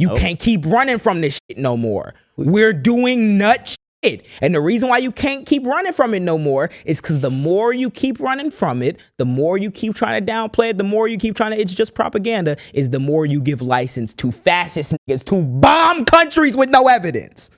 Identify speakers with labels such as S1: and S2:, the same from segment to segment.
S1: You can't keep running from this shit no more. We're doing nut shit. And the reason why you can't keep running from it no more is because the more you keep running from it, the more you keep trying to downplay it, the more you keep trying to, it's just propaganda, is the more you give license to fascist niggas to bomb countries with no evidence.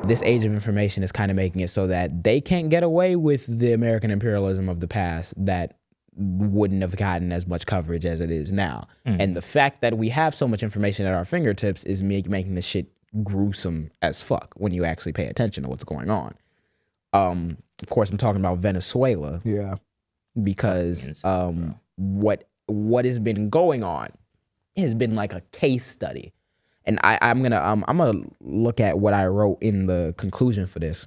S1: This age of information is kind of making it so that they can't get away with the American imperialism of the past that wouldn't have gotten as much coverage as it is now. And the fact that we have so much information at our fingertips is making this shit gruesome as fuck when you actually pay attention to what's going on. Of course, I'm talking about Venezuela.
S2: Yeah.
S1: Because what has been going on has been like a case study. And I'm gonna look at what I wrote in the conclusion for this.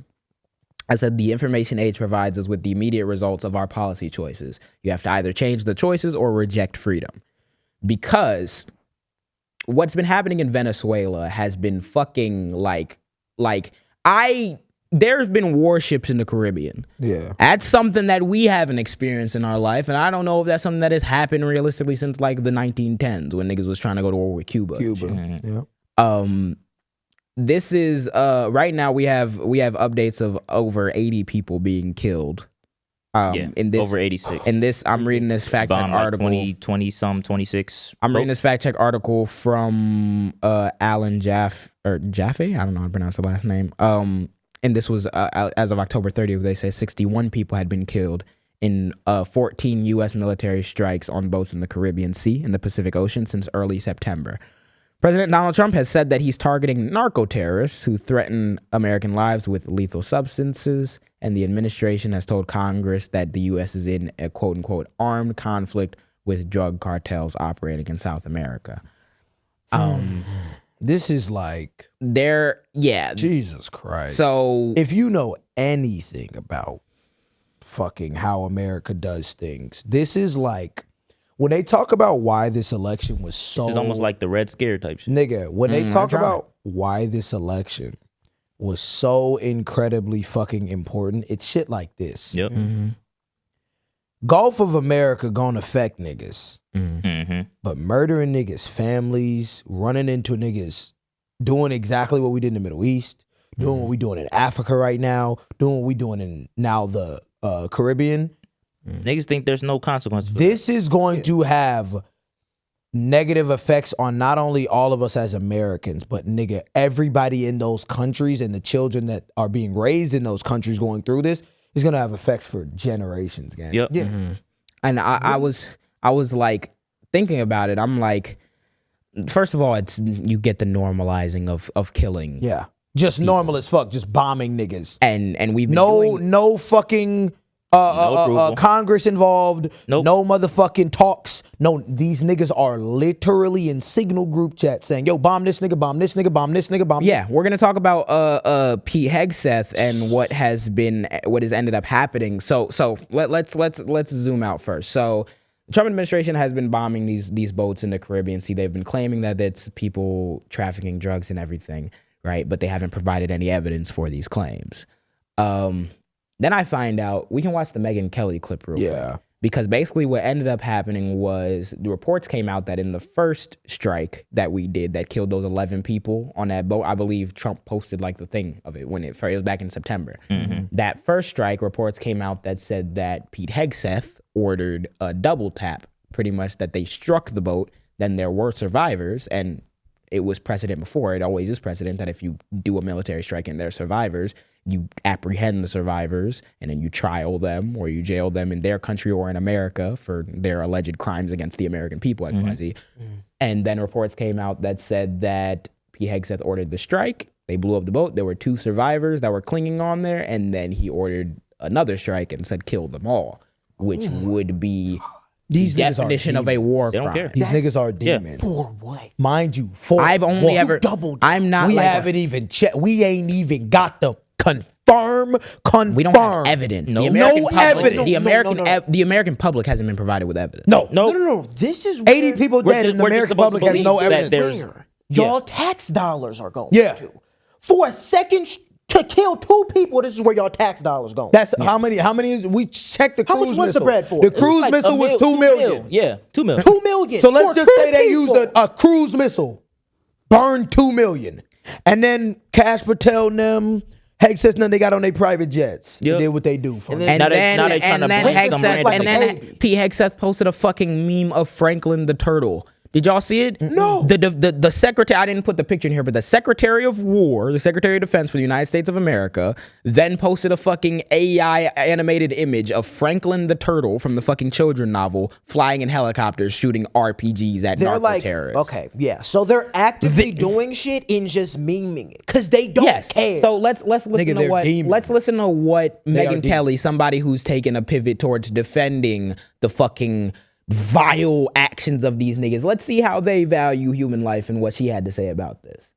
S1: I said the information age provides us with the immediate results of our policy choices. You have to either change the choices or reject freedom. Because what's been happening in Venezuela has been fucking there's been warships in the Caribbean. Yeah. That's something that we haven't experienced in our life. And I don't know if that's something that has happened realistically since like the 1910s when niggas was trying to go to war with Cuba. Yeah. This is right now we have updates of over 80 people being killed. In this,
S3: over 86.
S1: In this, I'm reading this fact check article.
S3: 26.
S1: I'm reading this fact check article from Alan Jaffe. I don't know how to pronounce the last name. And this was as of October 30th. They say 61 people had been killed in 14 U.S. military strikes on boats in the Caribbean Sea and the Pacific Ocean since early September. President Donald Trump has said that he's targeting narco-terrorists who threaten American lives with lethal substances, and the administration has told Congress that the U.S. is in a quote-unquote armed conflict with drug cartels operating in South America.
S2: This is like...
S1: Jesus
S2: Christ.
S1: So...
S2: If you know anything about fucking how America does things, this is like... When they talk about why this election was so...
S3: It's almost like the Red Scare type shit.
S2: Nigga, when they talk about why this election was so incredibly fucking important, it's shit like this.
S3: Yep.
S2: Gulf of America gonna affect niggas. But murdering niggas' families, running into niggas, doing exactly what we did in the Middle East, doing what we doing in Africa right now, doing what we doing in now the Caribbean...
S3: Niggas think there's no consequence.
S2: This is going to have negative effects on not only all of us as Americans, but nigga, everybody in those countries and the children that are being raised in those countries going through this is going to have effects for generations, gang.
S3: Yep.
S2: Yeah.
S1: And I was like thinking about it. I'm like, first of all, it's you get the normalizing of killing.
S2: Yeah. Just people. Normal as fuck, just bombing niggas.
S1: And we've been doing...
S2: no fucking Congress involved. Nope. No motherfucking talks. No, these niggas are literally in signal group chat saying, yo, bomb this nigga, bomb this nigga, bomb this nigga, bomb.
S1: Yeah, we're gonna talk about Pete Hegseth and what has ended up happening. So let's zoom out first. So the Trump administration has been bombing these boats in the Caribbean Sea. They've been claiming that it's people trafficking drugs and everything, right? But they haven't provided any evidence for these claims. Then I find out, we can watch the Megyn Kelly clip real quick. Because basically what ended up happening was the reports came out that in the first strike that we did that killed those 11 people on that boat, I believe Trump posted like the thing of it when it was back in September. That first strike, reports came out that said that Pete Hegseth ordered a double tap, pretty much that they struck the boat, then there were survivors, and it was precedent before. It always is precedent that if you do a military strike and there are survivors, you apprehend the survivors and then you trial them or you jail them in their country or in America for their alleged crimes against the American people, XYZ. And then reports came out that said that Pete Hegseth ordered the strike. They blew up the boat. There were 2 survivors that were clinging on there. And then he ordered another strike and said, kill them all, which would be the definition of a war crime.
S3: Care.
S2: These niggas are demons. For what? Mind you, for
S1: I've only ever doubled. I'm not.
S2: We haven't even checked. We ain't even got the confirm.
S1: We don't have evidence.
S2: No evidence.
S1: The American public hasn't been provided with evidence.
S4: No. This is
S2: 80 people dead, and the American public has no evidence.
S4: Y'all tax dollars are going to. For a second to kill 2 people, this is where y'all tax dollars going.
S2: That's how many is we checked the
S4: How
S2: cruise
S4: much
S2: missile.
S4: was the bread for?
S2: The
S4: It was
S2: cruise
S3: Like
S2: missile was 2 million.
S3: Yeah, 2 million.
S4: 2 million.
S2: So let's
S4: for
S2: just say
S4: 2
S2: they
S4: people.
S2: used a cruise missile, burned 2 million. And then Cash Patel and them, Hegseth and them, they got on their private jets.
S3: Yep.
S2: They did what they do for
S4: And
S2: them.
S4: then-
S3: Now they trying to blame some random
S1: then P. Hegseth posted a fucking meme of Franklin the Turtle. Did y'all see it?
S2: No.
S1: The secretary, I didn't put the picture in here, but the Secretary of War, the Secretary of Defense for the United States of America, then posted a fucking AI animated image of Franklin the Turtle from the fucking children novel flying in helicopters shooting RPGs at
S4: They're
S1: narco
S4: like,
S1: terrorists.
S4: okay, yeah. So they're actively doing shit in just memeing it because they don't
S1: Yes.
S4: care.
S1: So let's listen
S2: Nigga,
S1: to
S2: they're
S1: what
S2: demons.
S1: let's listen to what
S2: are
S1: Megyn
S2: demons.
S1: Kelly, somebody who's taken a pivot towards defending the fucking vile actions of these niggas. Let's see how they value human life and what she had to say about this.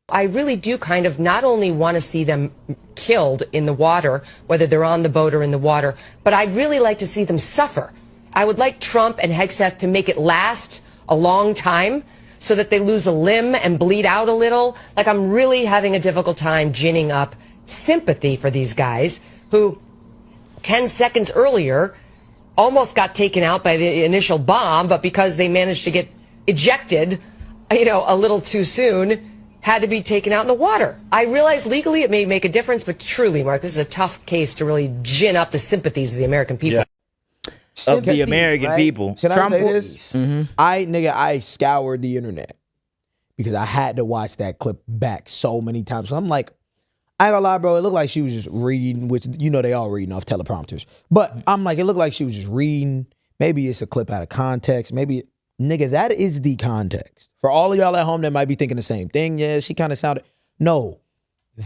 S5: I really do kind of not only want to see them killed in the water, whether they're on the boat or in the water, but I'd really like to see them suffer. I would like Trump and Hegseth to make it last a long time so that they lose a limb and bleed out a little. Like, I'm really having a difficult time ginning up sympathy for these guys who 10 seconds earlier almost got taken out by the initial bomb, but because they managed to get ejected, a little too soon, had to be taken out in the water. I realize legally it may make a difference, but truly, Mark, this is a tough case to really gin up the sympathies of the American people.
S3: Of the
S4: Sympathies,
S3: American
S4: right?
S3: people.
S2: Can
S1: Trump
S2: I say
S1: will-
S2: this? I scoured the internet because I had to watch that clip back so many times. So I'm like, I ain't gonna lie, bro. It looked like she was just reading, which they all reading off teleprompters. But I'm like, it looked like she was just reading. Maybe it's a clip out of context. Maybe, nigga, that is the context. For all of y'all at home that might be thinking the same thing, yeah, she kind of sounded. No,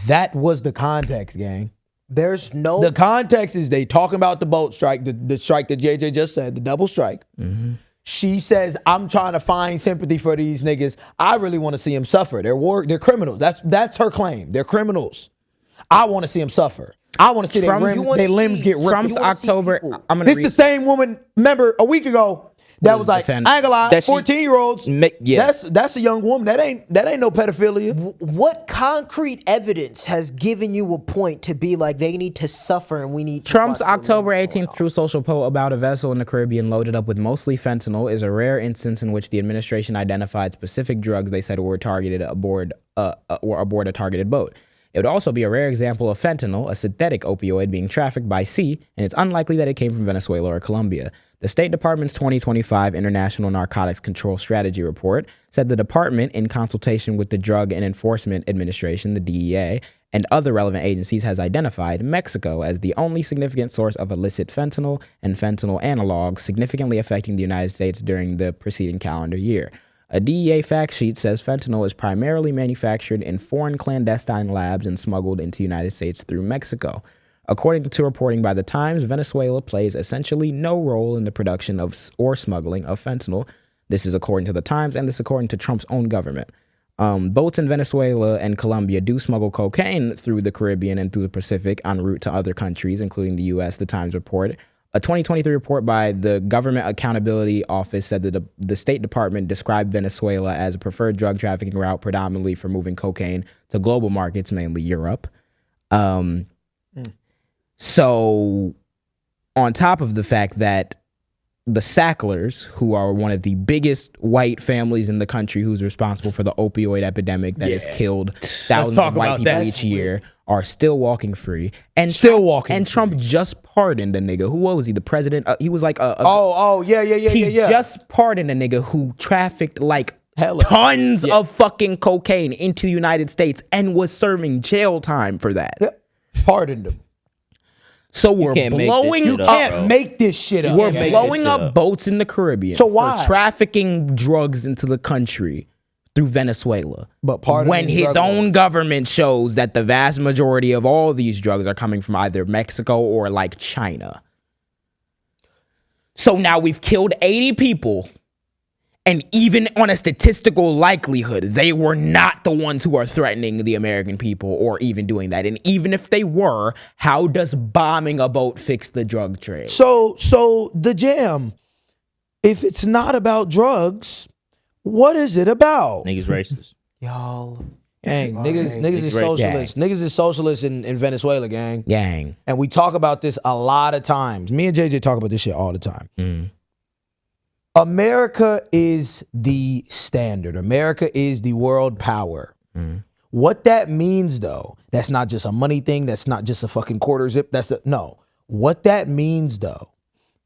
S2: that was the context, gang.
S4: There's no.
S2: The context is they talking about the boat strike, the strike that JJ just said, the double strike. She says, I'm trying to find sympathy for these niggas. I really want to see them suffer. They're criminals. That's her claim. They're criminals. I want to see them suffer. I want to see their limbs get ripped.
S1: Trump's October. I'm gonna
S2: This
S1: read.
S2: the same woman, remember, a week ago, that was like,
S1: defend-
S2: I ain't gonna lie,
S3: That she-
S2: 14-year-olds,
S3: Yeah.
S2: that's a young woman. That ain't no pedophilia.
S4: What concrete evidence has given you a point to be like they need to suffer and we need to
S1: Trump's
S4: watch what
S1: October
S4: remains going
S1: 18th
S4: on?
S1: True Social post about a vessel in the Caribbean loaded up with mostly fentanyl is a rare instance in which the administration identified specific drugs they said were targeted aboard a targeted boat. It would also be a rare example of fentanyl, a synthetic opioid, being trafficked by sea, and it's unlikely that it came from Venezuela or Colombia. The State Department's 2025 International Narcotics Control Strategy Report said the department, in consultation with the Drug and Enforcement Administration, the DEA, and other relevant agencies, has identified Mexico as the only significant source of illicit fentanyl and fentanyl analogs significantly affecting the United States during the preceding calendar year. A DEA fact sheet says fentanyl is primarily manufactured in foreign clandestine labs and smuggled into the United States through Mexico. According to reporting by The Times, Venezuela plays essentially no role in the production of or smuggling of fentanyl. This is according to The Times, and this is according to Trump's own government. Boats in Venezuela and Colombia do smuggle cocaine through the Caribbean and through the Pacific en route to other countries, including the U.S., The Times reported. A 2023 report by the Government Accountability Office said that the State Department described Venezuela as a preferred drug trafficking route, predominantly for moving cocaine to global markets, mainly Europe. So, on top of the fact that the Sacklers, who are one of the biggest white families in the country who's responsible for the opioid epidemic that has killed thousands
S2: talk
S1: of white
S2: about
S1: people
S2: that.
S1: each year, are still walking free. And Trump just pardoned a nigga. Who was he? The president? He was like he just pardoned a nigga who trafficked like tons of fucking cocaine into the United States and was serving jail time for that.
S2: Pardoned them.
S1: So we're
S3: can't make this
S1: blowing
S3: shit
S1: up.
S3: up,
S2: Can't make this shit up.
S1: We're
S3: make
S1: blowing
S3: this shit
S1: up
S3: up.
S1: boats in the Caribbean.
S2: So why?
S1: For trafficking drugs into the country through Venezuela.
S2: But pardoning
S1: when his
S2: drug
S1: own
S2: lords.
S1: government shows that the vast majority of all these drugs are coming from either Mexico or like China. So now we've killed 80 people. And even on a statistical likelihood, they were not the ones who are threatening the American people or even doing that. And even if they were, how does bombing a boat fix the drug trade?
S2: So the Jaam, if it's not about drugs, what is it about?
S3: Niggas racist.
S4: Y'all
S2: Gang, niggas is
S3: great
S2: socialists. Niggas is socialists in Venezuela, gang.
S1: Gang.
S2: And we talk about this a lot of times. Me and JJ talk about this shit all the time. America is the standard. America is the world power. What that means, though, that's not just a money thing. That's not just a fucking quarter zip. No. What that means, though,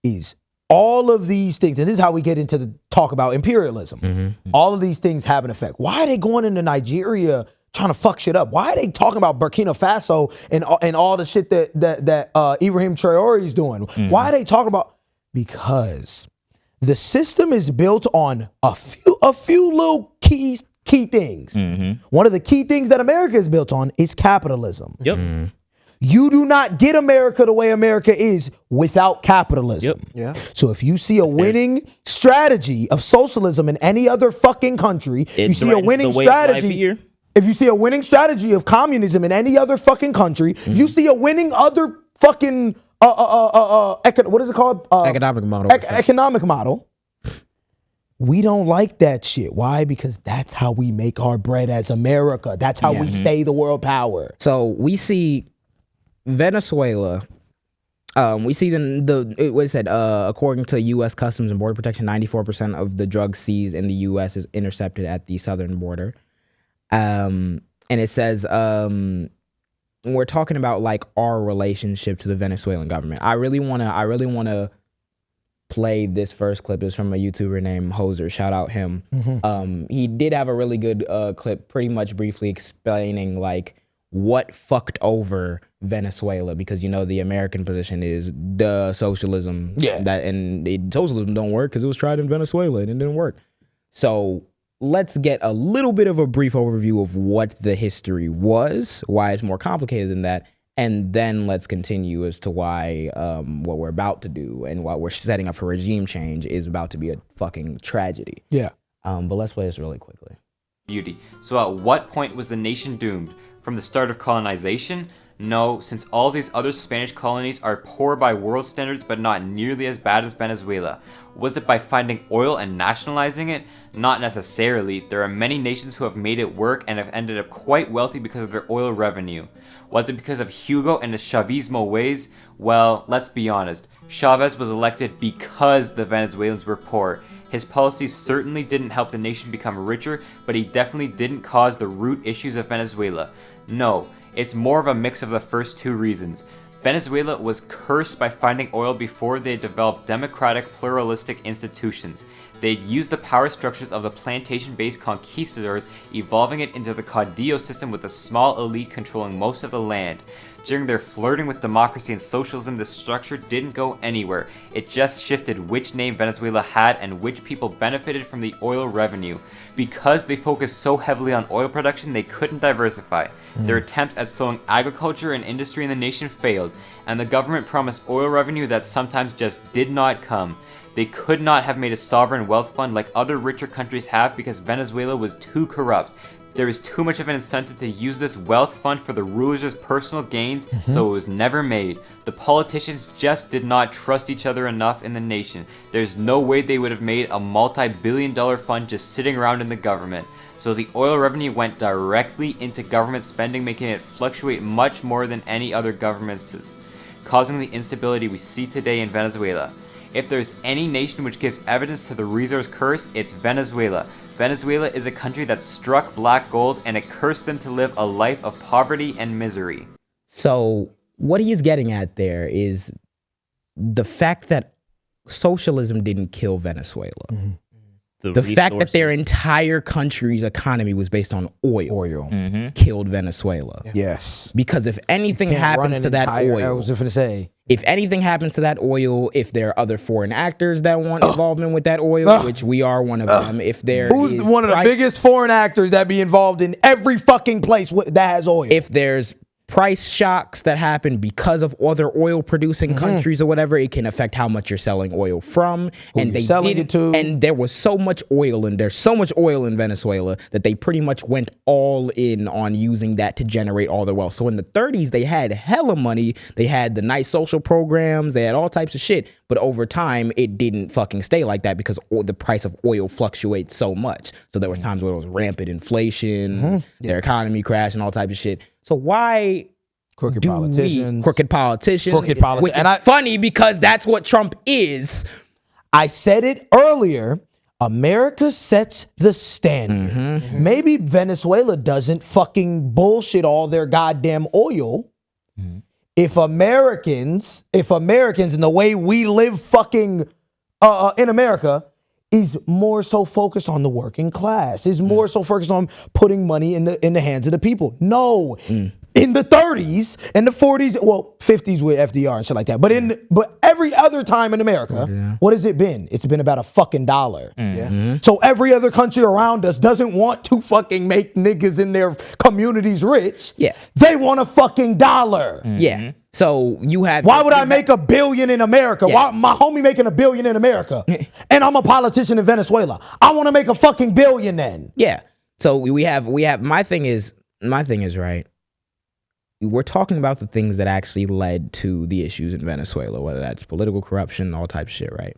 S2: is all of these things, and this is how we get into the talk about imperialism. All of these things have an effect. Why are they going into Nigeria trying to fuck shit up? Why are they talking about Burkina Faso and all the shit that Ibrahim Traore is doing? Why are they talking about? Because the system is built on a few little key things. One of the key things that America is built on is capitalism.
S3: Yep.
S2: You do not get America the way America is without capitalism.
S4: Yeah.
S2: So if you see a winning strategy of socialism in any other fucking country, you see a winning strategy. If you see a winning strategy of communism in any other fucking country, if you see a winning other fucking what is it called?
S1: Economic model.
S2: Economic model. We don't like that shit. Why? Because that's how we make our bread as America. That's how we stay the world power.
S1: So we see Venezuela. We see what is said, according to U.S. Customs and Border Protection, 94% of the drugs seized in the U.S. is intercepted at the southern border. And it says, we're talking about like our relationship to the Venezuelan government. I really wanna play this first clip. It's from a YouTuber named Hoser. Shout out him. He did have a really good clip, pretty much briefly explaining like what fucked over Venezuela, because the American position is the socialism. Socialism don't work because it was tried in Venezuela and it didn't work. So let's get a little bit of a brief overview of what the history was, why it's more complicated than that, and then let's continue as to why what we're about to do and what we're setting up for regime change is about to be a fucking tragedy.
S2: Yeah.
S1: But let's play this really quickly.
S6: Beauty. So at what point was the nation doomed? From the start of colonization? No, since all these other Spanish colonies are poor by world standards but not nearly as bad as Venezuela. Was it by finding oil and nationalizing it? Not necessarily. There are many nations who have made it work and have ended up quite wealthy because of their oil revenue. Was it because of Hugo and his Chavismo ways? Well, let's be honest. Chavez was elected because the Venezuelans were poor. His policies certainly didn't help the nation become richer, but he definitely didn't cause the root issues of Venezuela. No, it's more of a mix of the first two reasons. Venezuela was cursed by finding oil before they had developed democratic, pluralistic institutions. They had used the power structures of the plantation-based conquistadors, evolving it into the caudillo system with a small elite controlling most of the land. During their flirting with democracy and socialism, this structure didn't go anywhere. It just shifted which name Venezuela had and which people benefited from the oil revenue. Because they focused so heavily on oil production, they couldn't diversify. Their attempts at sowing agriculture and industry in the nation failed, and the government promised oil revenue that sometimes just did not come. They could not have made a sovereign wealth fund like other richer countries have because Venezuela was too corrupt. There is too much of an incentive to use this wealth fund for the rulers' personal gains, so it was never made. The politicians just did not trust each other enough in the nation. There's no way they would have made a multi-billion-dollar fund just sitting around in the government. So the oil revenue went directly into government spending, making it fluctuate much more than any other government's, causing the instability we see today in Venezuela. If there's any nation which gives evidence to the resource curse, it's Venezuela. Venezuela is a country that struck black gold and it cursed them to live a life of poverty and misery.
S1: So what he is getting at there is the fact that socialism didn't kill Venezuela. The fact that their entire country's economy was based on oil killed Venezuela.
S2: Yes.
S1: Because if anything happens to that oil,
S2: I was just going to say,
S1: if anything happens to that oil, if there are other foreign actors that want involvement with that oil, which we are one of them, if there
S2: who's one of the biggest foreign actors that be involved in every fucking place that has oil?
S1: If there's price shocks that happen because of other oil producing countries or whatever, it can affect how much you're selling oil from. And they
S2: selling it to.
S1: And there was so much oil, and there's so much oil in Venezuela that they pretty much went all in on using that to generate all their wealth. So in the 30s, they had hella money. They had the nice social programs. They had all types of shit. But over time, it didn't fucking stay like that because the price of oil fluctuates so much. So there was times where it was rampant inflation, their economy crashed, and all types of shit. So why
S2: Crooked politicians.
S1: crooked politicians,
S2: Crooked politicians.
S1: which
S2: And
S1: is funny because that's what Trump is.
S2: I said it earlier. America sets the standard. Maybe Venezuela doesn't fucking bullshit all their goddamn oil. If Americans in the way we live fucking in America is more so focused on the working class, is more so focused on putting money in the hands of the people. No. In the 30s and the 40s, well, 50s with FDR and shit like that. But every other time in America, what has it been? It's been about a fucking dollar. So every other country around us doesn't want to fucking make niggas in their communities rich.
S1: Yeah.
S2: They want a fucking dollar.
S1: Yeah. So you have.
S2: Why would I make $1 billion in America?
S1: Yeah.
S2: Why my homie making $1 billion in America? And I'm a politician in Venezuela. I want to make a fucking $1 billion then.
S1: Yeah. So we have my thing is right. We're talking about the things that actually led to the issues in Venezuela, whether that's political corruption, all types of shit, right?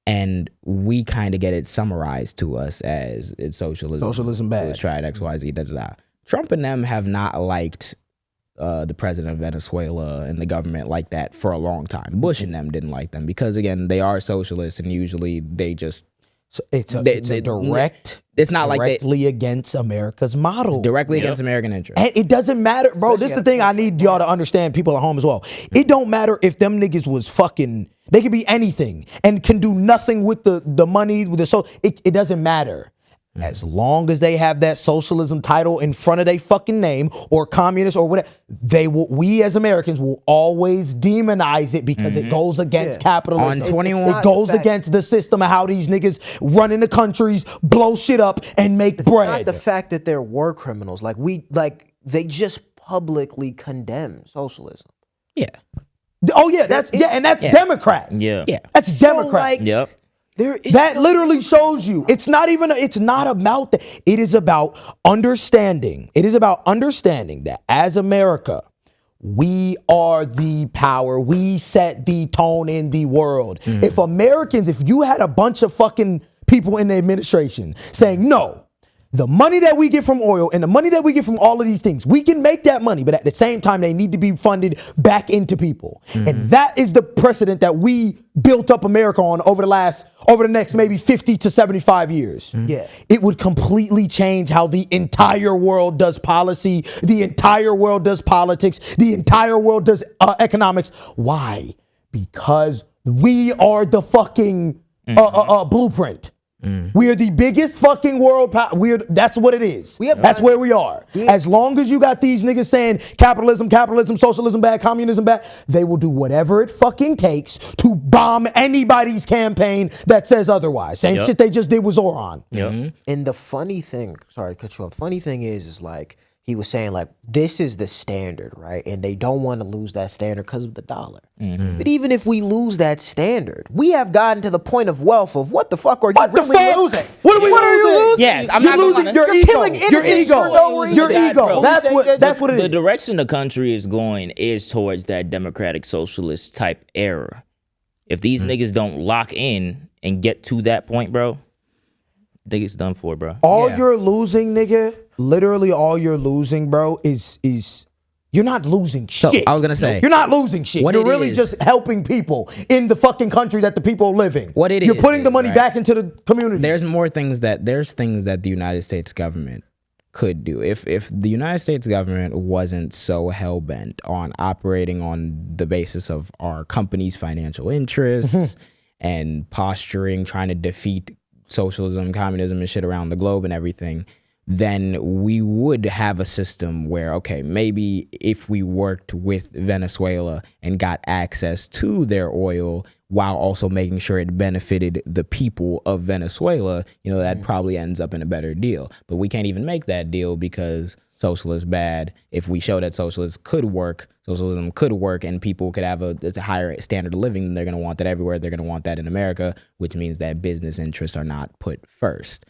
S1: And we kind of get it summarized to us as it's socialism.
S2: Socialism bad.
S1: Let's try it, X, Y, Z, da, da, da. Trump and them have not liked the president of Venezuela and the government like that for a long time. Bush and them didn't like them because, again, they are socialists and usually they just...
S2: So it's a direct.
S1: It's not like
S2: directly against America's model.
S1: Directly against American interests.
S2: And it doesn't matter, bro. This is the thing I need y'all to understand, people at home as well. It don't matter if them niggas was fucking. They could be anything and can do nothing with the money. With the it doesn't matter. As long as they have that socialism title in front of their fucking name or communist or whatever, we as Americans will always demonize it because it goes against capitalism.
S1: On 21,
S2: it goes against the system of how these niggas run into countries, blow shit up, and make bread.
S4: Not the fact that they're war criminals. They just publicly condemn socialism.
S1: Yeah.
S2: Oh yeah, that's Democrat.
S3: Yeah.
S2: That's Democrat.
S3: Yep.
S2: That literally shows you it's not about that. It is about understanding. It is about understanding that as America, we are the power. We set the tone in the world. If you had a bunch of fucking people in the administration saying, no, the money that we get from oil and the money that we get from all of these things, we can make that money, but at the same time, they need to be funded back into people. And that is the precedent that we built up America on over the next maybe 50 to 75 years.
S4: Yeah.
S2: It would completely change how the entire world does policy, the entire world does politics, the entire world does economics. Why? Because we are the fucking blueprint. We are the biggest fucking world power. That's what it is. That's where we are. As long as you got these niggas saying capitalism, socialism bad, communism bad, they will do whatever it fucking takes to bomb anybody's campaign that says otherwise. Same shit they just did with Zoran.
S4: And the funny thing, sorry to cut you off. The funny thing is like he was saying like this is the standard, right? And they don't want to lose that standard because of the dollar. But even if we lose that standard, we have gotten to the point of wealth of what the fuck are you really losing?
S2: What are you losing?
S3: Yes, I'm
S2: You're
S3: not
S2: losing
S3: gonna-
S2: your
S4: You're
S2: ego.
S4: killing
S2: Your
S4: innocents
S2: ego.
S4: for no reason.
S2: Your ego.
S3: Bro.
S2: That's what it
S3: The
S2: is.
S3: direction the country is going is towards that democratic socialist type era. If these niggas don't lock in and get to that point, bro, I think it's done for, bro.
S2: All you're losing, nigga, literally all you're losing, bro, is you're not losing shit.
S1: I was gonna say,
S2: you're not losing shit.
S1: what
S2: You're
S1: it
S2: really
S1: is-
S2: just helping people in the fucking country that the people are living.
S1: What it
S2: You're
S1: is
S2: putting the money
S1: right?
S2: back into the community.
S1: There's things that the United States government could do. If the United States government wasn't so hell-bent on operating on the basis of our company's financial interests and posturing, trying to defeat socialism, communism, and shit around the globe and everything, then we would have a system where, okay, maybe if we worked with Venezuela and got access to their oil while also making sure it benefited the people of Venezuela, that probably ends up in a better deal. But we can't even make that deal because socialism bad. If we show that socialism could work and people could have a higher standard of living, then they're going to want that everywhere. They're going to want that in America, which means that business interests are not put first.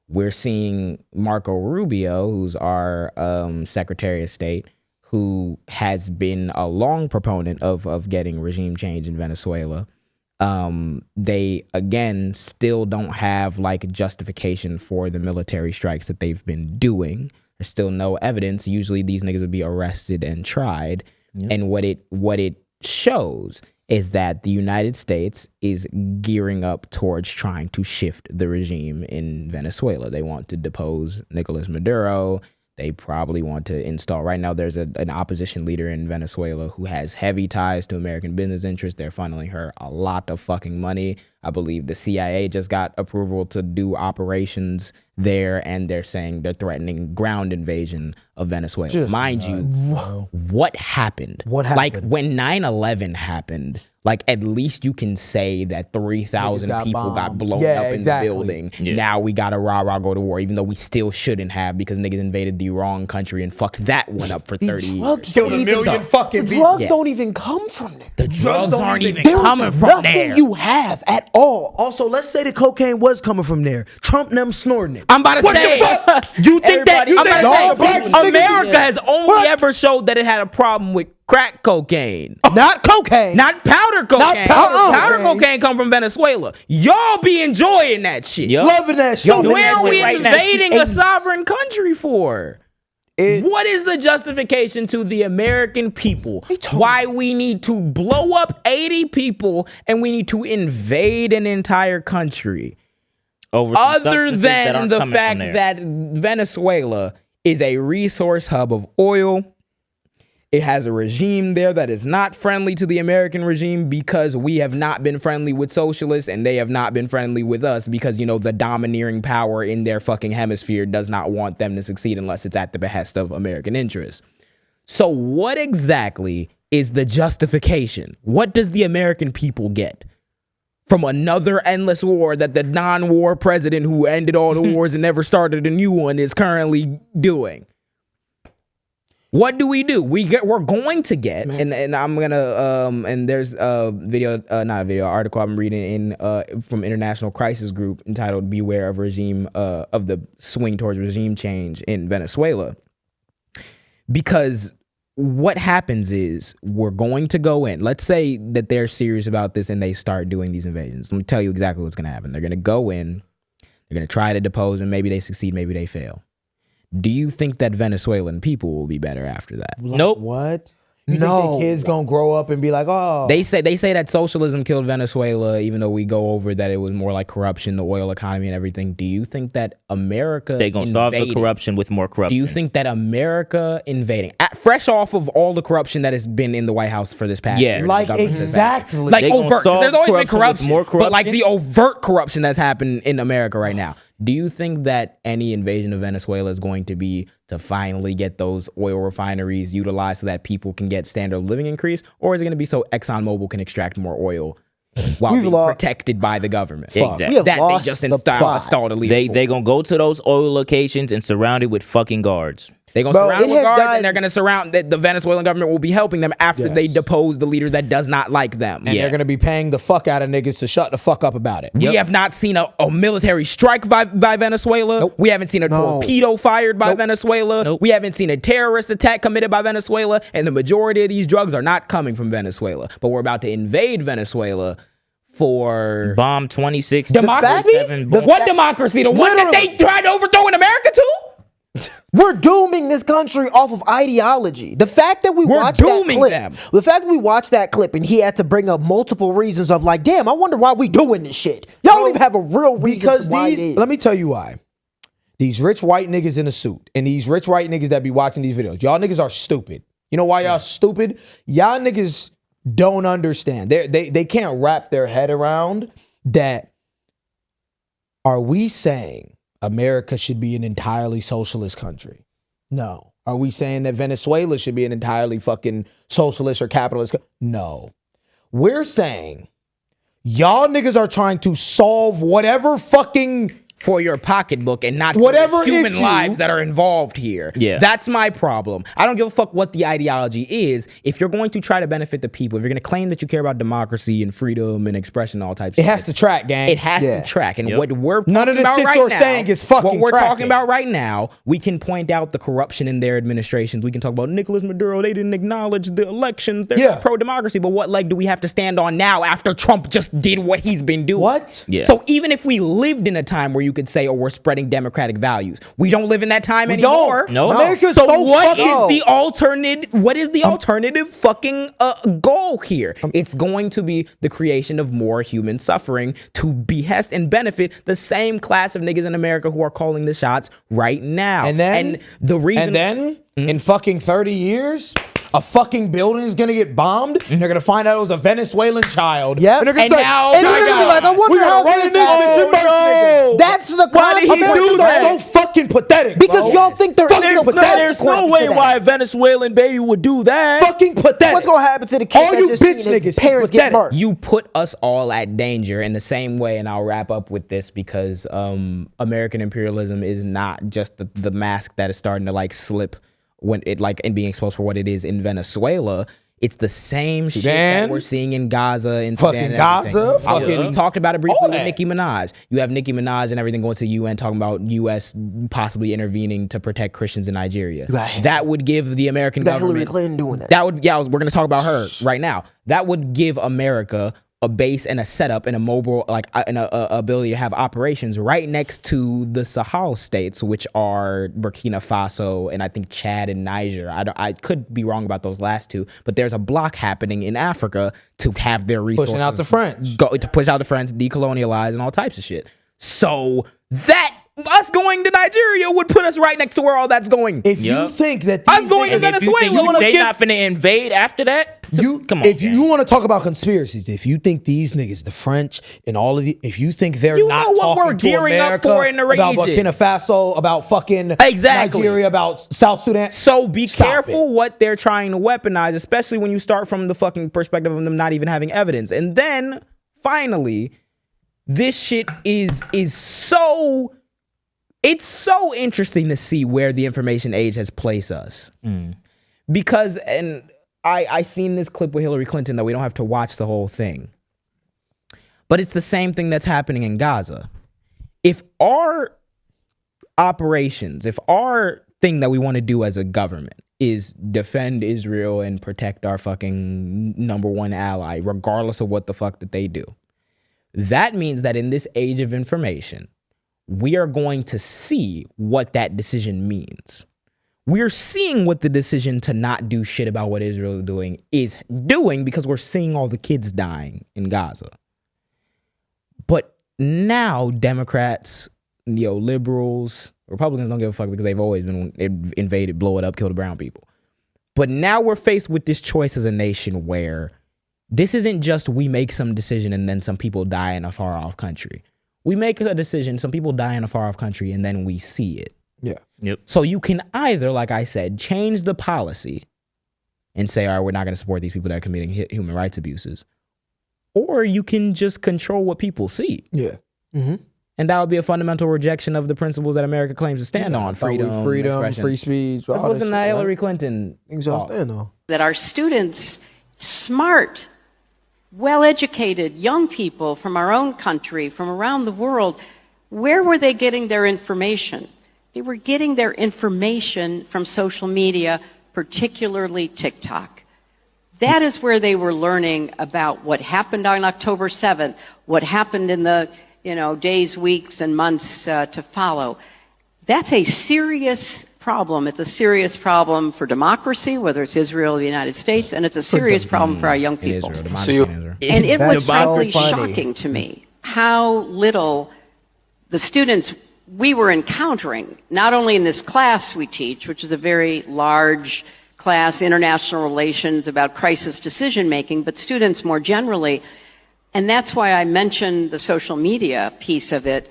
S1: We're seeing Marco Rubio, who's our Secretary of State, who has been a long proponent of getting regime change in Venezuela. They, again, still don't have like justification for the military strikes that they've been doing. There's still no evidence. Usually these niggas would be arrested and tried. Yep. And what it shows is that the United States is gearing up towards trying to shift the regime in Venezuela. They want to depose Nicolas Maduro. They probably want to install, right now there's an opposition leader in Venezuela who has heavy ties to American business interests. They're funneling her a lot of fucking money. I believe the CIA just got approval to do operations there, and they're saying they're threatening ground invasion of Venezuela. Mind you, what happened? Like when 9/11 happened, like at least you can say that 3,000 people got blown up in the building. Yeah. Now we got to rah-rah go to war, even though we still shouldn't have because niggas invaded the wrong country and fucked that one up for 30 years.
S2: Killed a million fucking people.
S4: Drugs don't even come from there.
S1: The drugs aren't even coming from there.
S4: Nothing you have at all.
S2: Also, let's say the cocaine was coming from there. Trump and them snorting it.
S1: I'm about to say,
S2: you think that
S1: America has only ever showed that it had a problem with crack cocaine.
S4: Not cocaine.
S1: Not powder cocaine. Powder cocaine come from Venezuela. Y'all be enjoying that shit.
S2: Loving that shit.
S1: Where are we invading a sovereign country for? What is the justification to the American people why we need to blow up 80 people and we need to invade an entire country? Other than the fact that Venezuela is a resource hub of oil. It has a regime there that is not friendly to the American regime because we have not been friendly with socialists and they have not been friendly with us because, the domineering power in their fucking hemisphere does not want them to succeed unless it's at the behest of American interests. So what exactly is the justification? What does the American people get from another endless war that the non-war president who ended all the wars and never started a new one is currently doing? What do? We're going to get, and I'm gonna and there's a video, not a video, article I'm reading in from International Crisis Group entitled "Beware of Regime of the Swing Towards Regime Change in Venezuela," because what happens is we're going to go in. Let's say that they're serious about this and they start doing these invasions. Let me tell you exactly what's gonna happen. They're gonna go in, they're gonna try to depose, and maybe they succeed, maybe they fail. Do you think that Venezuelan people will be better after that?
S3: Nope.
S2: What? You think the kids gonna grow up and be like, oh?
S1: They say that socialism killed Venezuela, even though we go over that it was more like corruption, the oil economy and everything. Do you think that America
S3: they gonna solve the corruption with more corruption?
S1: Do you think that America invading, fresh off of all the corruption that has been in the White House for this past year?
S2: Like exactly.
S1: Like overt. There's always been corruption, but like the overt corruption that's happened in America right now. Do you think that any invasion of Venezuela is going to be to finally get those oil refineries utilized so that people can get standard of living increase? Or is it going to be so ExxonMobil can extract more oil while being protected by the government?
S3: Exactly.
S4: We have
S1: that
S4: lost
S1: they just
S4: the
S1: installed a leader.
S3: They going to go to those oil locations and surround it with fucking guards.
S1: They're going to surround it with guards, and they're going to surround the Venezuelan government will be helping them after they depose the leader that does not like them.
S2: And they're going to be paying the fuck out of niggas to shut the fuck up about it.
S1: We have not seen a military strike by Venezuela.
S2: Nope.
S1: We haven't seen a torpedo fired by Venezuela.
S3: Nope.
S1: We haven't seen a terrorist attack committed by Venezuela. And the majority of these drugs are not coming from Venezuela. But we're about to invade Venezuela for
S3: bomb 26
S1: democracy. What democracy? The one that they tried to overthrow in America too?
S4: We're dooming this country off of ideology. The fact that we watched that clip and he had to bring up multiple reasons of like, damn, I wonder why we doing this shit. Y'all don't even have a real reason why it is.
S2: Let me tell you why. These rich white niggas in a suit and these rich white niggas that be watching these videos, y'all niggas are stupid. You know why y'all stupid? Y'all niggas don't understand. They can't wrap their head around that. Are we saying America should be an entirely socialist country? No. Are we saying that Venezuela should be an entirely fucking socialist or capitalist? No. We're saying y'all niggas are trying to solve whatever fucking
S1: for your pocketbook and not
S2: whatever
S1: for the human
S2: issue.
S1: lives that are involved here.
S3: Yeah.
S1: That's my problem. I don't give a fuck what the ideology is. If you're going to try to benefit the people, if you're going to claim that you care about democracy and freedom and expression and all types
S2: it
S1: of
S2: has
S1: shit,
S2: to track, gang.
S1: it has to track. And what we're
S2: None of
S1: talking
S2: the
S1: about
S2: shit
S1: right
S2: you're
S1: now,
S2: saying is fucking
S1: what we're
S2: tracking.
S1: talking about right now, we can point out the corruption in their administrations. We can talk about Nicolas Maduro. They didn't acknowledge the elections. They're not pro-democracy. But what leg do we have to stand on now after Trump just did what he's been doing?
S2: What?
S3: Yeah.
S1: So even if we lived in a time where you could say, oh, we're spreading democratic values, we don't live in that time anymore.
S3: No.
S2: America's
S1: So
S2: so
S1: what is
S2: fucking...
S1: the alternate? What is the alternative fucking goal here? It's going to be the creation of more human suffering to behest and benefit the same class of niggas in America who are calling the shots right now.
S2: And then
S1: the reason,
S2: in fucking 30 years, a fucking building is gonna get bombed, and they're gonna find out it was a Venezuelan child.
S4: Yep.
S2: And they're gonna
S1: And
S2: say,
S1: now-
S4: And they're gonna be like, I wonder how this happened.
S2: nigga.
S4: That's the
S1: Why did he
S4: concept.
S1: do
S2: Americans are so fucking pathetic,
S4: Because
S2: bro.
S4: y'all think there
S2: Fucking
S4: is no
S2: pathetic.
S3: There's no
S4: consequences
S3: way
S4: to that.
S3: why a Venezuelan baby would do that.
S2: Fucking pathetic.
S4: What's gonna happen to the kid
S2: All
S4: that
S2: you
S4: just
S2: bitch
S4: seen his
S2: niggas is
S4: parents get
S2: pathetic.
S4: burnt?
S1: you put us all at danger in the same way, and I'll wrap up with this because American imperialism is not just the mask that is starting to like slip when it like and being exposed for what it is in Venezuela. It's the same shit that we're seeing in Gaza and
S2: Fucking
S1: Sudan and
S2: Gaza,
S1: everything.
S2: fucking
S1: We talked about it briefly
S2: all
S1: with
S2: that.
S1: Nicki Minaj. You have Nicki Minaj and everything going to the UN talking about U.S. possibly intervening to protect Christians in Nigeria. That would give the American
S4: You got Hillary
S1: government...
S4: Clinton doing that.
S1: That would, we're going to talk about her right now. That would give America a base and a setup and a mobile, like an ability to have operations right next to the Sahel states, which are Burkina Faso and I think Chad and Niger. I could be wrong about those last two, but there's a block happening in Africa to have their resources.
S2: Pushing out the French.
S1: To push out the French, decolonialize and all types of shit. So that us going to Nigeria would put us right next to where all that's going.
S2: If you think that
S1: I'm
S2: these
S1: going to
S2: niggas-
S3: If you think
S1: Venezuela,
S3: they
S1: give-
S3: not finna invade after that, come on.
S2: if you want to talk about conspiracies, if you think these niggas, the French and all of the, if you think they're
S1: You
S2: not
S1: know what
S2: talking
S1: we're
S2: to
S1: gearing up
S2: America
S1: for in the
S2: about
S1: region.
S2: Burkina Faso, about fucking
S1: Exactly.
S2: Nigeria, about South Sudan.
S1: So be
S2: Stop
S1: careful
S2: it.
S1: what they're trying to weaponize, especially when you start from the fucking perspective of them not even having evidence. And then finally, this shit is so... It's so interesting to see where the information age has placed us. Because, and I seen this clip with Hillary Clinton, though we don't have to watch the whole thing. But it's the same thing that's happening in Gaza. If our operations, if our thing that we want to do as a government is defend Israel and protect our fucking number one ally, regardless of what the fuck that they do, that means that in this age of information, we are going to see what that decision means. We're seeing what the decision to not do shit about what Israel is doing because we're seeing all the kids dying in Gaza. But now Democrats, liberals, Republicans don't give a fuck because they've always been invaded, blow it up, kill the brown people. But now we're faced with this choice as a nation where this isn't just we make some decision and then some people die in a far off country. We make a decision, some people die in a far off country, and then we see it.
S2: Yeah.
S3: Yep.
S1: So you can either, like I said, change the policy and say, all right, we're not going to support these people that are committing human rights abuses. Or you can just control what people see.
S2: Yeah.
S1: And that would be a fundamental rejection of the principles that America claims to stand on. Freedom, expression.
S2: free speech.
S1: Let's listen to Hillary Clinton.
S4: Things y'all stand on.
S7: That our students, smart, well-educated young people from our own country, from around the world, where were they getting their information? They were getting their information from social media, particularly TikTok. That is where they were learning about what happened on October 7th, what happened in the days, weeks, and months to follow. That's a serious problem. It's a serious problem for democracy, whether it's Israel or the United States, and it's a serious problem for our young people. And it was frankly shocking to me how little the students we were encountering, not only in this class we teach, which is a very large class, international relations about crisis decision making, but students more generally. And that's why I mentioned the social media piece of it.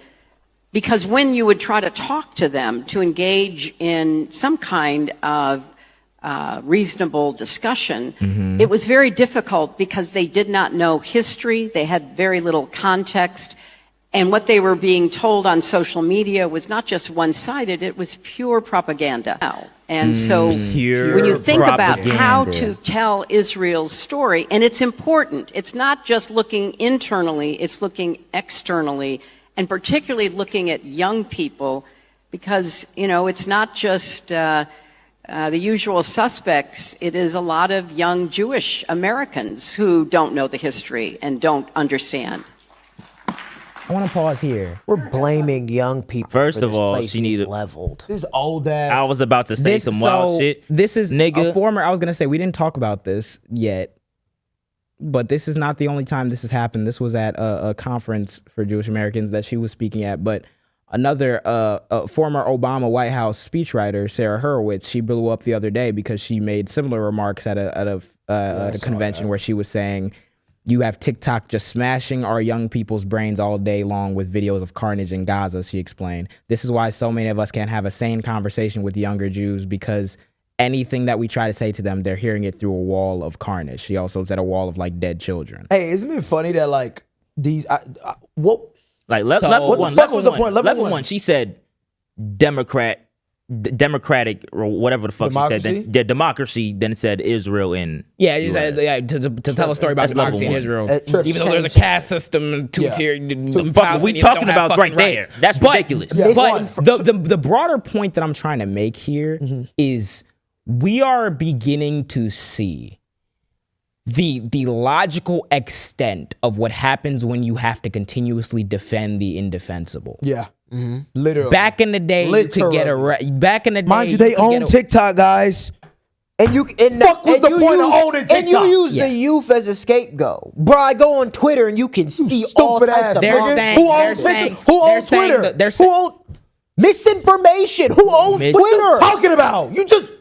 S7: Because when you would try to talk to them to engage in some kind of reasonable discussion, it was very difficult because they did not know history. They had very little context. And what they were being told on social media was not just one-sided, it was pure propaganda. And so when you think about how to tell Israel's story, and it's important, it's not just looking internally, it's looking externally, and particularly looking at young people, because, you know, it's not just the usual suspects. It is a lot of young Jewish Americans who don't know the history and don't understand.
S1: I want to pause here.
S4: We're blaming young people.
S3: First
S4: for
S3: of
S4: this
S3: all,
S4: place
S3: she
S4: being
S3: needed
S4: leveled.
S2: This old ass.
S3: I was about to say some wild shit.
S1: This is
S3: nigga.
S1: a former. I was gonna say we didn't talk about this yet, but this is not the only time this has happened. This was at a conference for Jewish Americans that she was speaking at. But another former Obama White House speechwriter, Sarah Hurwitz, she blew up the other day because she made similar remarks at a convention where she was saying, you have TikTok just smashing our young people's brains all day long with videos of carnage in Gaza, she explained. This is why so many of us can't have a sane conversation with younger Jews, because anything that we try to say to them, they're hearing it through a wall of carnage. She also said a wall of like dead children.
S2: Hey, isn't it funny that like these what
S3: Like
S2: what
S3: level
S2: the
S3: one,
S2: fuck
S3: level
S2: was the
S3: one,
S2: point?
S3: level one. She said democratic or whatever the fuck
S2: Democracy?
S3: she said. Then democracy. Then it said Israel in.
S1: Yeah, you said, to tell a story about
S3: That's level
S1: democracy in
S3: one.
S1: Israel, even though there's a caste system and two-tier.
S3: Fuck, we talking about right there. That's ridiculous.
S1: But the broader point that I'm trying to make here is we are beginning to see the logical extent of what happens when you have to continuously defend the indefensible.
S2: Yeah. Literally.
S1: Back in the day, you could get back in the day,
S2: mind you, they own TikTok, guys.
S4: And you and
S2: Fuck was the point of owning
S4: and you
S2: TikTok?
S4: use the youth as a scapegoat, bro. I go on Twitter and you can see all
S2: Stupid
S4: types
S2: ass
S4: of
S1: They're
S2: nigga.
S1: saying-
S2: Who
S1: they're
S2: owns
S1: saying-
S2: TikTok? Who
S1: they're
S2: owns
S1: saying
S2: Twitter?
S1: that- they're
S4: Who owns misinformation? Who owns
S2: What are you
S4: Twitter?
S2: talking about? You just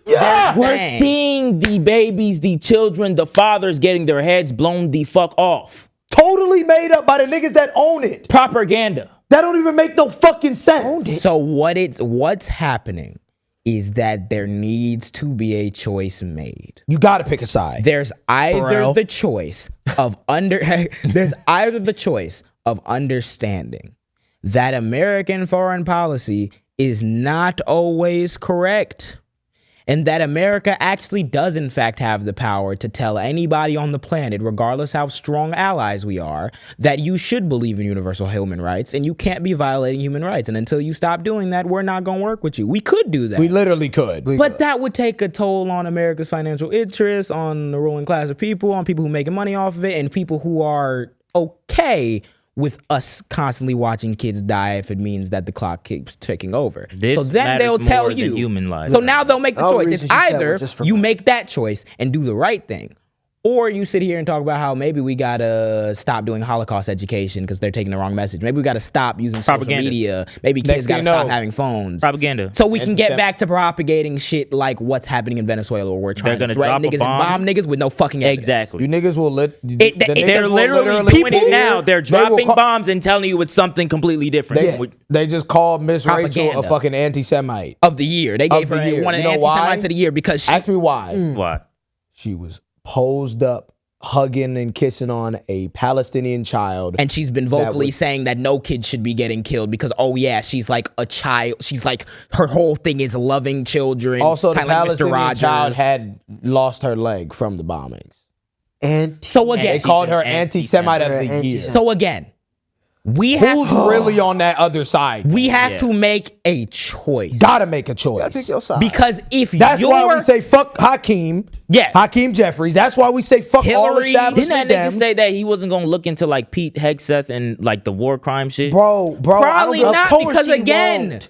S3: We're seeing the babies, the children, the fathers getting their heads blown the fuck off.
S2: totally made up by the niggas that own it.
S3: Propaganda.
S2: That don't even make no fucking sense.
S1: So what's happening is that there needs to be a choice made.
S2: You gotta pick a side.
S1: There's either
S2: Pharrell.
S1: the choice of understanding that American foreign policy is not always correct, and that America actually does in fact have the power to tell anybody on the planet, regardless how strong allies we are, that you should believe in universal human rights and you can't be violating human rights. And until you stop doing that, we're not going to work with you. We could do that.
S2: We literally could.
S1: But that would take a toll on America's financial interests, on the ruling class of people, on people who are making money off of it, and people who are okay with us constantly watching kids die if it means that the clock keeps ticking over.
S3: This
S1: so then
S3: matters
S1: they'll tell
S3: more than
S1: you.
S3: human lives.
S1: So now they'll make the
S4: All the
S1: choice.
S4: reasons
S1: It's
S4: you said were
S1: either
S4: just for
S1: you
S4: money.
S1: make that choice and do the right thing, or you sit here and talk about how maybe we gotta stop doing Holocaust education because they're taking the wrong message. Maybe we gotta stop using
S3: Propaganda.
S1: social media. Maybe kids
S2: thing
S1: gotta
S2: you
S1: stop
S2: know,
S1: having phones.
S3: Propaganda.
S1: So we can get
S2: Anti-Sem-
S1: back to propagating shit like what's happening in Venezuela, where we're trying
S3: They're
S1: to
S3: gonna
S1: threaten
S3: drop a
S1: niggas and
S3: bomb.
S1: bomb niggas with no fucking evidence.
S3: Exactly.
S2: You niggas will
S3: They're literally doing it now. They're dropping bombs and telling you it's something completely different.
S2: They just called Miss Rachel
S1: Propaganda.
S2: a fucking anti-Semite.
S1: Of the year. They gave
S2: the
S1: her
S2: year.
S1: one of
S2: You
S1: the
S2: know why?
S1: anti-Semites of the year because she
S2: Ask me why.
S3: Why?
S2: She was posed up, hugging and kissing on a Palestinian child.
S1: and she's been vocally
S2: was-
S1: saying that no kid should be getting killed because, oh yeah, she's like a child. She's like, her whole thing is loving children.
S2: Also, the
S1: kinda like Mr.
S2: Palestinian
S1: Rogers.
S2: child had lost her leg from the bombings.
S4: And
S1: So again,
S2: They called her
S3: anti-Semite.
S2: anti-Semite of the
S4: Anti-Semite.
S2: year.
S1: so again, we have
S2: Who's really on that other side?
S1: we have to make a choice.
S2: Gotta make a choice.
S4: pick your side.
S1: Because if
S2: That's
S1: you're,
S2: why we say fuck Hakeem.
S1: Yes.
S2: Hakeem Jeffries. That's why we say fuck all
S1: Hillary-
S3: Didn't
S2: establishment
S3: that nigga
S2: Dems.
S3: say that he wasn't gonna look into like Pete Hegseth and like the war crime shit?
S2: Bro,
S1: probably
S2: I don't
S1: not,
S2: of course
S1: because
S2: he
S1: again,
S2: won't.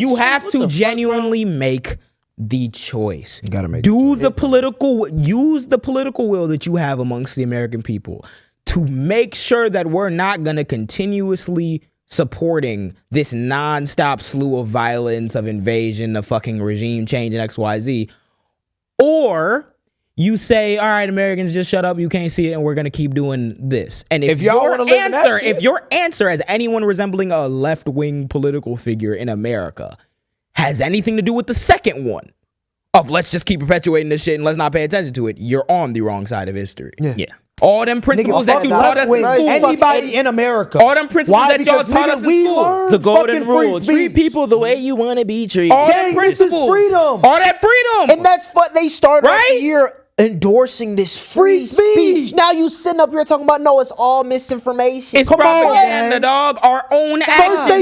S1: you have to genuinely make the choice. You
S2: gotta make
S1: use the political will that you have amongst the American people to make sure that we're not gonna continuously supporting this nonstop slew of violence, of invasion, of fucking regime change and XYZ. Or you say, all right, Americans, just shut up. You can't see it, and we're gonna keep doing this. And if
S2: y'all
S1: your
S2: wanna live in that shit-
S1: if your answer as anyone resembling a left-wing political figure in America has anything to do with the second one of let's just keep perpetuating this shit and let's not pay attention to it, you're on the wrong side of history.
S3: Yeah.
S1: All them principles that you taught us in school.
S2: Anybody in America.
S1: All them principles that y'all taught us in school.
S2: learned
S3: The golden
S2: fucking free
S3: rule:
S2: speech.
S3: treat people the way you want to be treated.
S1: All
S2: Gang,
S1: them
S2: this is
S1: principles.
S2: freedom.
S1: All that freedom.
S4: And that's what they started off
S1: Right?
S4: the year endorsing this free speech. Now you sitting up here talking about no, it's all misinformation.
S1: It's
S2: Come on,
S1: propaganda,
S2: man.
S1: dog. Our own
S2: First they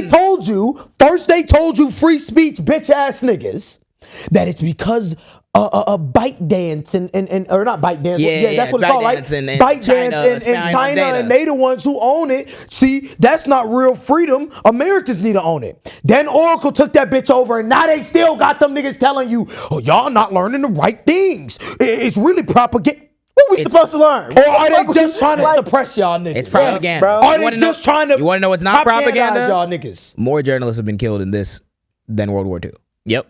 S1: actions.
S2: told you free speech, bitch ass niggas, that it's because bite dance and or not bite dance.
S1: Yeah,
S2: That's what
S1: bite
S2: it's called,
S1: dance
S2: right?
S1: and
S2: Bite
S1: China
S2: dance and
S1: spying on
S2: China,
S1: data.
S2: and they the ones who own it. See, that's not real freedom. Americans need to own it. Then Oracle took that bitch over, and now they still got them niggas telling you, oh, y'all not learning the right things. It's really propaganda. What we supposed to learn? Or are they just trying to suppress y'all niggas?
S1: It's propaganda.
S4: bro.
S2: Are
S1: You
S2: they
S1: wanna
S2: just
S1: know-
S2: trying to
S1: You want to know what's not propaganda?
S2: y'all niggas?
S1: More journalists have been killed in this than World War II. Is
S3: Yep.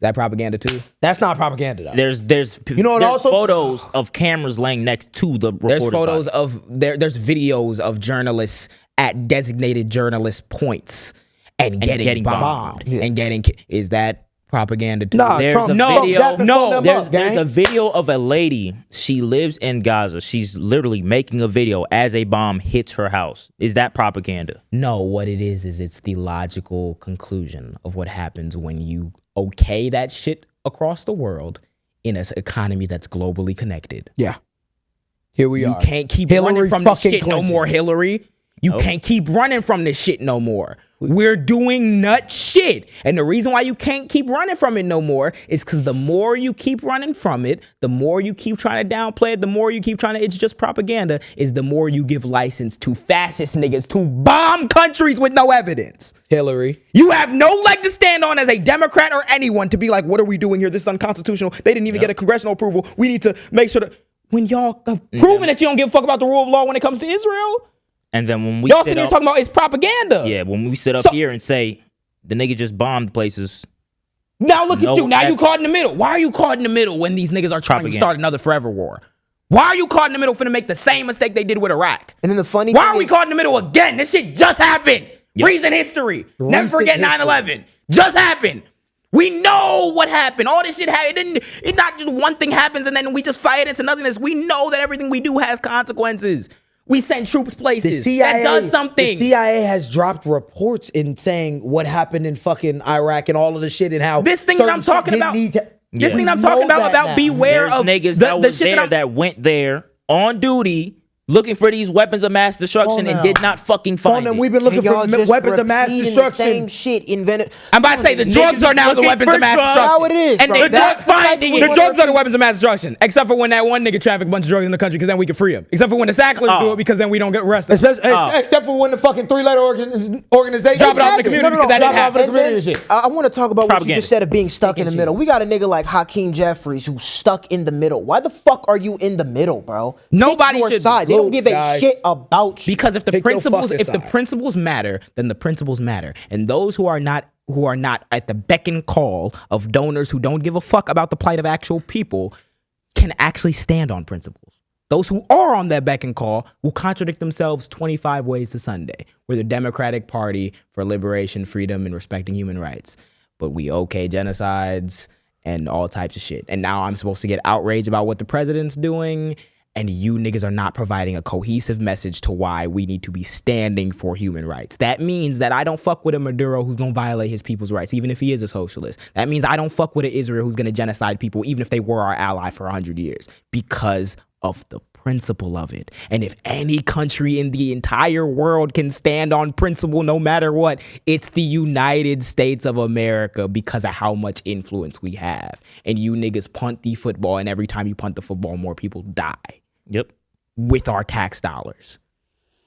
S1: that propaganda too?
S2: That's not propaganda, though.
S3: There's
S2: You know what
S3: there's
S2: also-
S3: photos of cameras laying next to the reported
S1: There's photos
S3: bodies.
S1: of there's videos of journalists at designated journalist points and getting bombed and getting is that propaganda too?
S2: Nah,
S3: There's
S2: Trump-
S3: a
S2: Trump
S3: video.
S2: Jackson phoned them
S3: There's
S2: up, gang.
S3: a video of a lady. She lives in Gaza. She's literally making a video as a bomb hits her house. Is that propaganda?
S1: No, what it is it's the logical conclusion of what happens when you okay that shit across the world in an economy that's globally connected.
S2: Yeah. Here we
S1: You
S2: are.
S1: can't keep
S2: Hillary
S1: running from this
S2: fucking
S1: shit
S2: Clinton.
S1: no more, Hillary. You
S3: Nope.
S1: can't keep running from this shit no more. We're doing nut shit. And the reason why you can't keep running from it no more is because the more you keep running from it, the more you keep trying to downplay it, the more you keep trying to, it's just propaganda, is the more you give license to fascist niggas to bomb countries with no evidence.
S2: Hillary.
S1: You have no leg to stand on as a Democrat or anyone to be like, what are we doing here? This is unconstitutional. They didn't even get a congressional approval. We need to make sure that when y'all have proven that you don't give a fuck about the rule of law when it comes to Israel,
S3: And then when we
S1: y'all
S3: sit
S1: sitting here
S3: up,
S1: talking about it's propaganda.
S3: yeah, when we sit up
S1: So-
S3: here and say the nigga just bombed places.
S1: Now look at
S3: No
S1: you. Now you
S3: evidence.
S1: caught in the middle. Why are you caught in the middle when these niggas are trying to
S3: Propaganda.
S1: start another forever war? Why are you caught in the middle finna make the same mistake they did with Iraq?
S4: And then the funny
S1: Why
S4: thing
S1: are we
S4: is-
S1: caught in the middle again? This shit just happened.
S3: Yep.
S1: Recent history. Never
S2: Recent
S1: forget
S2: history.
S1: 9/11. Just happened. We know what happened. All this shit happened. It's not just one thing happens and then we just fight into nothingness. We know that everything we do has consequences. We send troops
S2: The
S1: places.
S2: CIA,
S1: that does something.
S2: The CIA has dropped reports in saying what happened in fucking Iraq and all of the shit and how
S1: This thing that
S2: certain
S1: I'm
S2: shit
S1: talking
S2: didn't
S1: about-
S2: need to-
S1: This
S2: We
S1: thing I'm
S2: know
S1: talking
S2: that
S1: about
S2: now.
S1: beware
S3: There's
S1: of
S3: niggas
S1: the
S3: that was
S1: shit
S3: there that went there on duty looking for these weapons of mass destruction and
S2: now.
S3: did not fucking
S2: Phone
S3: find
S2: them.
S3: it.
S2: We've been looking
S4: And y'all
S2: for
S4: just
S2: weapons of mass
S4: repeating the
S2: destruction.
S4: same shit in Venezuela.
S1: I'm about to say the drugs are now the
S3: looking
S1: weapons
S3: for
S1: of mass
S3: drugs.
S1: destruction.
S4: How it is,
S1: And
S4: bro.
S1: the
S4: That's
S1: drugs
S4: the type
S1: finding
S4: of
S1: the
S4: one
S1: drugs
S4: that
S1: are the
S4: we-
S1: weapons of mass destruction. Except for when that one nigga trafficked a bunch of drugs in the country because then we can free him. Except for when the Sacklers do it because then we don't get arrested.
S2: Except for when the fucking three-letter organization
S1: Drop it off in the community because that didn't happen.
S2: in the community and shit.
S4: I want to talk about what you
S3: Propaganda.
S4: just said of being stuck in the middle. We got a nigga like Hakeem Jeffries who's stuck in the middle. Why the fuck are you in the middle, bro?
S1: Nobody
S4: Pick your
S1: should
S4: side. They don't give a
S2: guys.
S4: shit about you.
S1: Because if the
S2: Pick your
S1: principles,
S2: fucking
S1: if the
S2: side.
S1: principles matter, then the principles matter. And those who are not at the beck and call of donors who don't give a fuck about the plight of actual people can actually stand on principles. Those who are on that beck and call will contradict themselves 25 ways to Sunday. We're the Democratic Party for liberation, freedom, and respecting human rights. But we okay genocides and all types of shit. And now I'm supposed to get outraged about what the president's doing. And you niggas are not providing a cohesive message to why we need to be standing for human rights. That means that I don't fuck with a Maduro who's gonna violate his people's rights, even if he is a socialist. That means I don't fuck with an Israel who's gonna genocide people, even if they were our ally for 100 years, because of the principle of it. And if any country in the entire world can stand on principle no matter what, it's the United States of America because of how much influence we have. And you niggas punt the football, and every time you punt the football, more people die.
S3: Yep.
S1: With our tax dollars.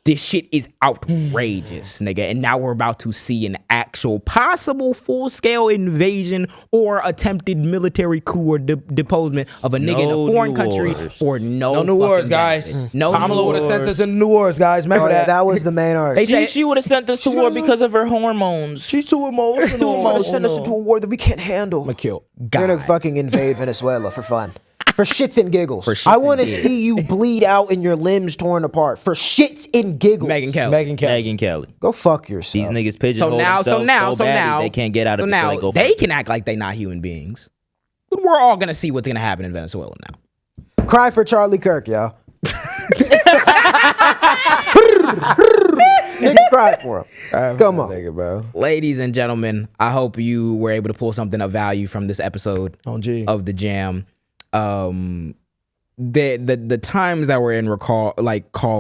S1: This shit is outrageous, nigga. And now we're about to see an actual possible full-scale invasion or attempted military coup or deposement of a nigga in a
S3: No
S1: foreign
S3: new
S1: country
S3: wars.
S1: for no
S2: No new
S1: fucking
S2: wars, guys.
S1: benefit. No
S2: Kamala
S1: new
S2: would have sent
S1: wars.
S2: us in New Wars, guys. Remember
S4: Oh, yeah,
S2: that?
S4: that was the main arc.
S3: She would have sent us to war because of her hormones.
S2: She's too emotional.
S4: Send us into a war that we can't handle.
S2: I'm kill.
S4: We're gonna fucking invade Venezuela for fun. For shits and giggles. I want to see you bleed out and your limbs torn apart. For shits and giggles.
S1: Megyn Kelly.
S3: Megyn Kelly.
S4: Go fuck yourself.
S3: These niggas pigeonhole
S1: So now,
S3: they can't get out of it.
S1: So now they can act like they're not human beings. But we're all gonna see what's gonna happen in Venezuela now.
S4: Cry for Charlie Kirk, y'all. Nigga cry for him. Come on.
S2: Nigga, bro.
S1: Ladies and gentlemen, I hope you were able to pull something of value from this episode of the Jaam. The times that we're in call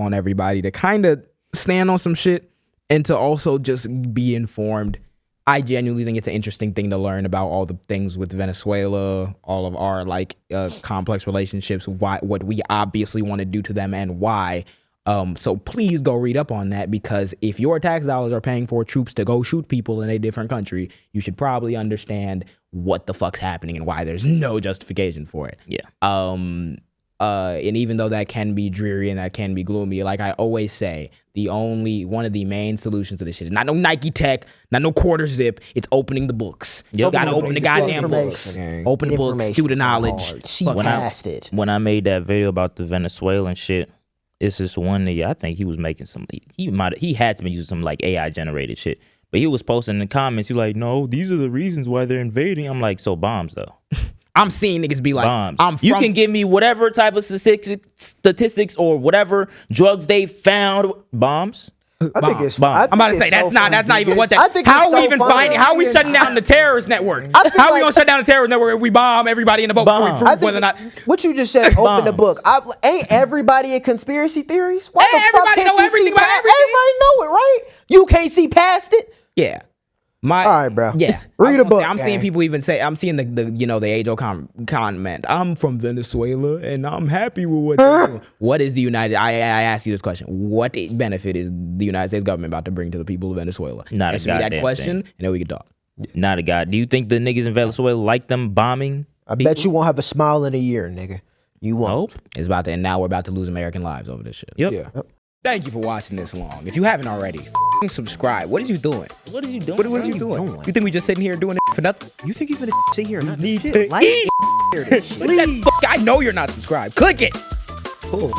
S1: on everybody to kind of stand on some shit and to also just be informed. I genuinely think it's an interesting thing to learn about all the things with Venezuela, all of our complex relationships, what we obviously want to do to them and why. So please go read up on that, because if your tax dollars are paying for troops to go shoot people in a different country, you should probably understand what the fuck's happening and why there's no justification for it.
S3: Yeah.
S1: And even though that can be dreary and that can be gloomy, like I always say, one of the main solutions to this shit is not no Nike tech, not no quarter zip. It's opening the books. You gotta open the goddamn books. Open the books, do the knowledge.
S4: See past it.
S3: When I made that video about the Venezuelan shit, it's just one nigga. I think he was making some. He had to be using some like AI generated shit. But he was posting in the comments. He's like, no, these are the reasons why they're invading. I'm like, so bombs though.
S1: I'm seeing niggas be like,
S3: bombs. You can give me whatever type of statistics or whatever drugs they found. Bombs.
S4: I think it's
S1: bombs. I'm about to say that's not even what that. How are we even finding? How are we shutting down the terrorist network? How are we gonna shut down the terrorist network if we bomb everybody in the boat before we prove whether or not?
S4: What you just said, open the book. Ain't everybody in conspiracy theories? Why the fuck
S1: everybody know everything about everything?
S4: Everybody know it, right? You can't see past it.
S1: Yeah.
S4: All right, bro.
S1: Yeah.
S4: Read a book.
S1: I'm seeing people even say, I'm seeing the age-old comment. I'm from Venezuela and I'm happy with what they're doing. What is the United? I asked you this question. What benefit is the United States government about to bring to the people of Venezuela?
S3: Not
S1: Ask
S3: a
S1: me
S3: goddamn
S1: that question,
S3: thing.
S1: and then we can talk.
S3: Not a god. Do you think the niggas in Venezuela like them bombing?
S4: I bet you won't have a smile in a year, nigga. You won't.
S3: Nope.
S1: It's about to, and now we're about to lose American lives over this shit.
S3: Yep.
S2: Yeah.
S1: Thank you for watching this long. If you haven't already, subscribe. What are you doing?
S3: What are you doing?
S1: What are you doing? You think we just sitting here doing it for nothing?
S4: You think you're gonna sit here and not do
S1: Need
S4: shit?
S1: to
S4: Like,
S1: eat. I know you're not subscribed. Click it.
S4: cool.